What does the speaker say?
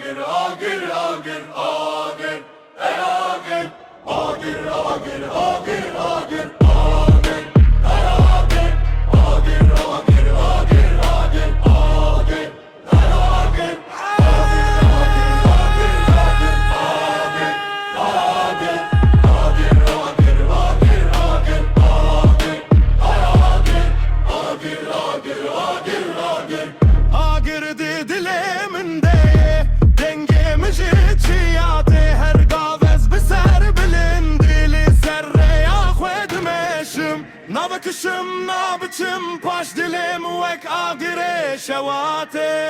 agir, agir, agir, agir, ey agir, agir, agir, agir, agir, agir, ey agir, agir, agir, agir, agir, agir, ey agir, Agirdi diliminde dengemizi çiyate her gavez beser bilin dili serre ya khedmeşim nabkışım nabçım paş dilim vek agire şevate